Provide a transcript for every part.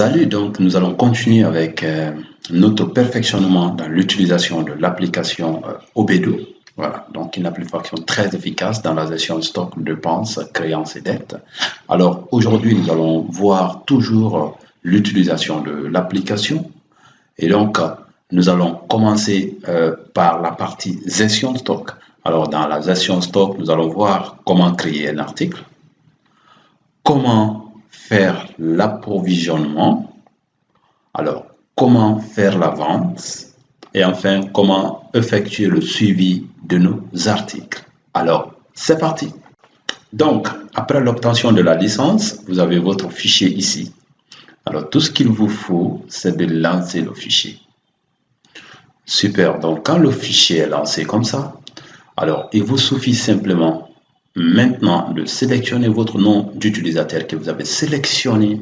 Salut, donc nous allons continuer avec notre perfectionnement dans l'utilisation de l'application Obedo. Voilà, donc une application très efficace dans la gestion de stock, dépenses, créances et dettes. Alors aujourd'hui, nous allons voir toujours l'utilisation de l'application. Et donc, nous allons commencer par la partie gestion de stock. Alors dans la gestion de stock, nous allons voir comment créer un article, comment faire l'approvisionnement, alors comment faire la vente et enfin comment effectuer le suivi de nos articles. Alors c'est parti. Donc après l'obtention de la licence, vous avez votre fichier ici. Alors tout ce qu'il vous faut, c'est de lancer le fichier. Super, donc quand le fichier est lancé comme ça, alors il vous suffit simplement maintenant de sélectionner votre nom d'utilisateur que vous avez sélectionné,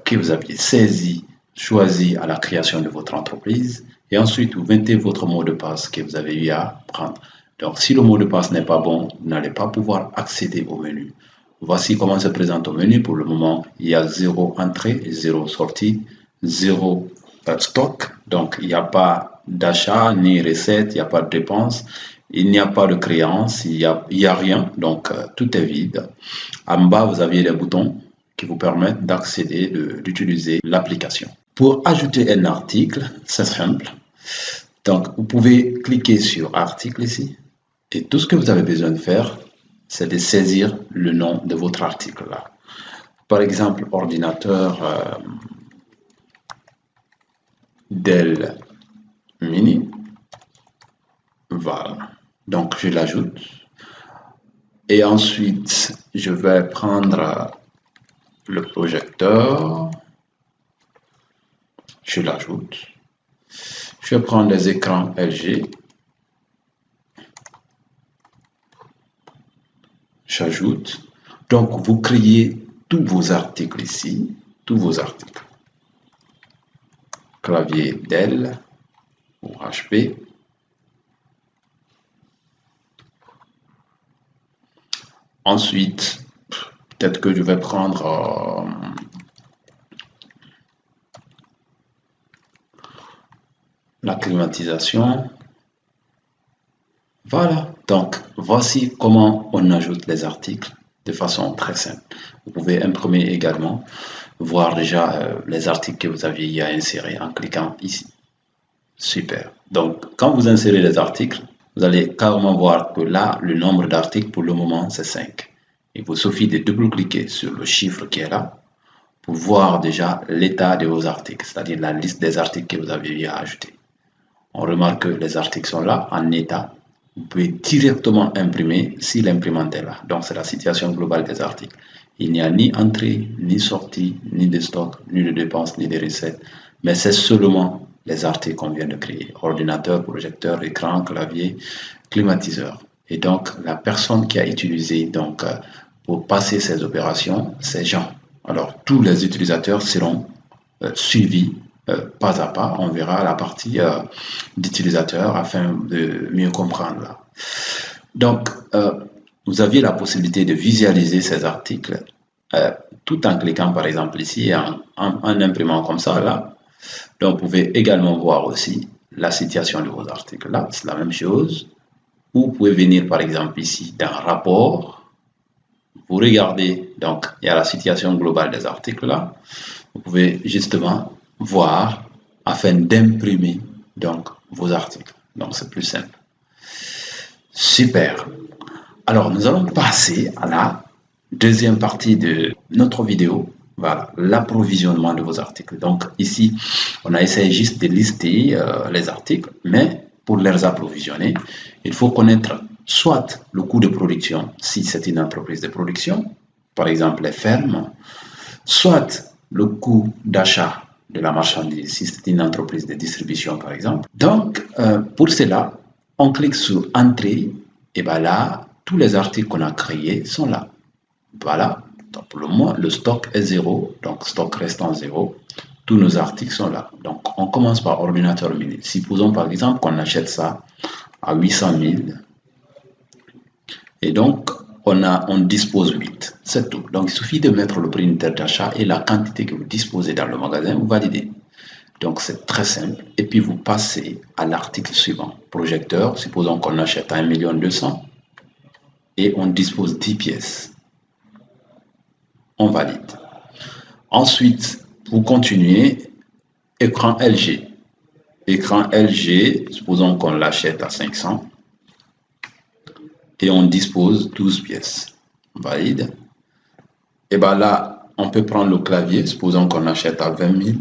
que vous aviez saisi, choisi à la création de votre entreprise et ensuite vous mettez votre mot de passe que vous avez eu à prendre. Donc si le mot de passe n'est pas bon, vous n'allez pas pouvoir accéder au menu. Voici comment se présente au menu. Pour le moment, il y a 0 entrée, 0 sortie, 0 stock. Donc il n'y a pas d'achat ni recette, il n'y a pas de dépenses. Il n'y a pas de créance, il y a rien, donc tout est vide. En bas, vous avez les boutons qui vous permettent d'accéder, d'utiliser l'application. Pour ajouter un article, c'est simple. Donc, vous pouvez cliquer sur article ici. Et tout ce que vous avez besoin de faire, c'est de saisir le nom de votre article là. Par exemple, ordinateur Dell Mini. Voilà. Donc, je l'ajoute. Et ensuite, je vais prendre le projecteur. Je l'ajoute. Je vais prendre les écrans LG. J'ajoute. Donc, vous créez tous vos articles ici. Tous vos articles. Clavier Dell ou HP. Ensuite, peut-être que je vais prendre la climatisation. Voilà, donc voici comment on ajoute les articles de façon très simple. Vous pouvez imprimer également, voir déjà les articles que vous aviez à insérer en cliquant ici. Super. Donc, quand vous insérez les articles, vous allez carrément voir que là, le nombre d'articles pour le moment, c'est 5. Il vous suffit de double-cliquer sur le chiffre qui est là pour voir déjà l'état de vos articles, c'est-à-dire la liste des articles que vous avez eu à ajouter. On remarque que les articles sont là en état. Vous pouvez directement imprimer si l'imprimante est là. Donc, c'est la situation globale des articles. Il n'y a ni entrée, ni sortie, ni de stock, ni de dépenses, ni de recettes, mais c'est seulement les articles qu'on vient de créer. Ordinateur, projecteur, écran, clavier, climatiseur. Et donc, la personne qui a utilisé donc, pour passer ces opérations, c'est Jean. Alors, tous les utilisateurs seront suivis pas à pas. On verra la partie d'utilisateur afin de mieux comprendre là. Donc, vous aviez la possibilité de visualiser ces articles tout en cliquant par exemple ici, en imprimant comme ça là. Donc, vous pouvez également voir aussi la situation de vos articles là. C'est la même chose. Vous pouvez venir par exemple ici dans rapport. Vous regardez, donc il y a la situation globale des articles là. Vous pouvez justement voir afin d'imprimer donc vos articles. Donc c'est plus simple. Super. Alors nous allons passer à la deuxième partie de notre vidéo. Voilà, l'approvisionnement de vos articles. Donc ici, on a essayé juste de lister les articles, mais pour les approvisionner, il faut connaître soit le coût de production, si c'est une entreprise de production, par exemple les fermes, soit le coût d'achat de la marchandise, si c'est une entreprise de distribution, par exemple. Donc, pour cela, on clique sur Entrée, et bien là, tous les articles qu'on a créés sont là. Voilà. Donc pour le moment, le stock est 0, donc stock restant 0. Tous nos articles sont là. Donc on commence par ordinateur mini. Supposons par exemple qu'on achète ça à 800 000. Et donc on dispose 8. C'est tout. Donc, il suffit de mettre le prix unitaire d'achat et la quantité que vous disposez dans le magasin, vous validez. Donc, c'est très simple. Et puis, vous passez à l'article suivant. Projecteur, supposons qu'on achète à 1 200 000 et on dispose 10 pièces. On valide. Ensuite, vous continuez, écran LG. Écran LG, supposons qu'on l'achète à 500 et on dispose 12 pièces. Valide. Et bien là, on peut prendre le clavier, supposons qu'on achète à 20 000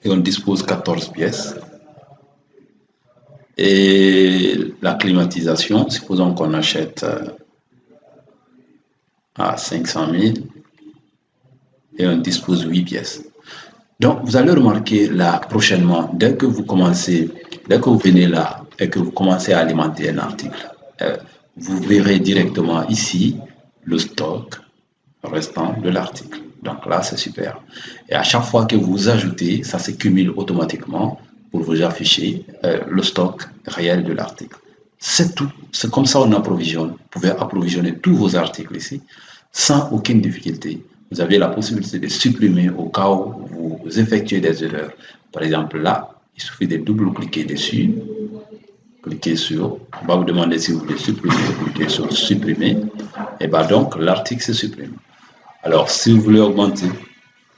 et on dispose 14 pièces. Et la climatisation, supposons qu'on achète à 500 000 et on dispose 8 pièces. Donc, vous allez remarquer là prochainement, dès que vous venez là et que vous commencez à alimenter un article, vous verrez directement ici le stock restant de l'article. Donc là, c'est super. Et à chaque fois que vous ajoutez, ça se cumule automatiquement pour vous afficher le stock réel de l'article. C'est tout. C'est comme ça on approvisionne. Vous pouvez approvisionner tous vos articles ici sans aucune difficulté. Vous avez la possibilité de supprimer au cas où vous effectuez des erreurs. Par exemple, là, il suffit de double-cliquer dessus. Cliquez sur, on va vous demander si vous voulez supprimer, cliquez sur supprimer, et bien donc l'article se supprime. Alors, si vous voulez augmenter,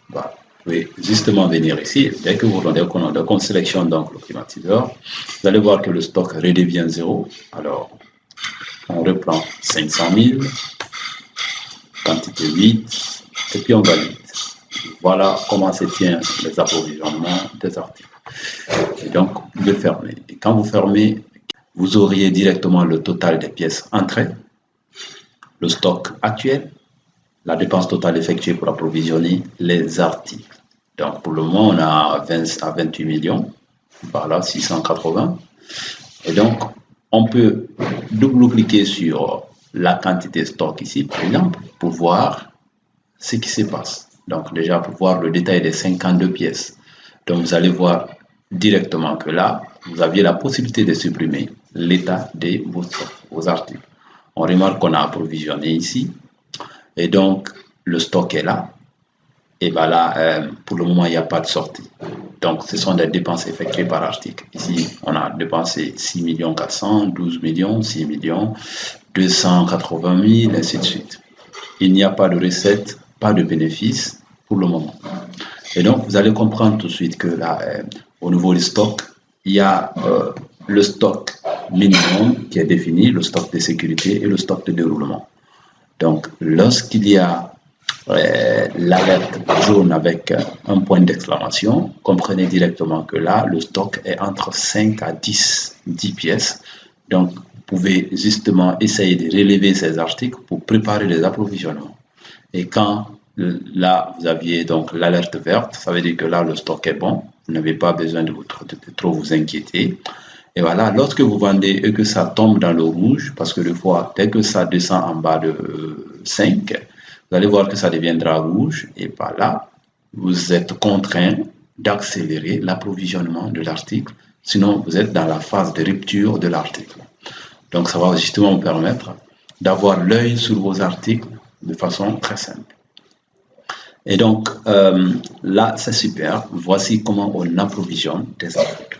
vous pouvez justement venir ici. Dès que qu'on sélectionne donc le climatiseur, vous allez voir que le stock redevient 0. Alors, on reprend 500 000, quantité 8, et puis on valide. Voilà comment se tient les approvisionnements des articles. Et donc, vous pouvez fermer. Et quand vous fermez, vous auriez directement le total des pièces entrées, le stock actuel, la dépense totale effectuée pour approvisionner les articles. Donc, pour le moment, on a 20 à 28 millions, voilà, 680. Et donc, on peut double-cliquer sur la quantité stock ici, par exemple, pour voir ce qui se passe. Donc, déjà, pour voir le détail des 52 pièces. Donc, vous allez voir directement que là, vous aviez la possibilité de supprimer l'état de vos articles. On remarque qu'on a approvisionné ici. Et donc, le stock est là. Et bien là, pour le moment, il n'y a pas de sortie. Donc, ce sont des dépenses effectuées par article. Ici, on a dépensé 6 400 000, 12 millions, 6 millions, 280 000, ainsi de suite. Il n'y a pas de recette, pas de bénéfice pour le moment. Et donc, vous allez comprendre tout de suite que là, au niveau du stock, il y a le stock minimum qui est défini, le stock de sécurité et le stock de déroulement. Donc, lorsqu'il y a l'alerte jaune avec un point d'exclamation, comprenez directement que là, le stock est entre 5 à 10 pièces. Donc, vous pouvez justement essayer de relever ces articles pour préparer les approvisionnements. Et quand là, vous aviez donc l'alerte verte, ça veut dire que là, le stock est bon. Vous n'avez pas besoin de trop vous inquiéter. Et voilà, lorsque vous vendez et que ça tombe dans le rouge, parce que des fois, dès que ça descend en bas de 5, vous allez voir que ça deviendra rouge. Et par là, vous êtes contraint d'accélérer l'approvisionnement de l'article. Sinon, vous êtes dans la phase de rupture de l'article. Donc, ça va justement vous permettre d'avoir l'œil sur vos articles de façon très simple. Et donc, là, c'est super. Voici comment on approvisionne des articles.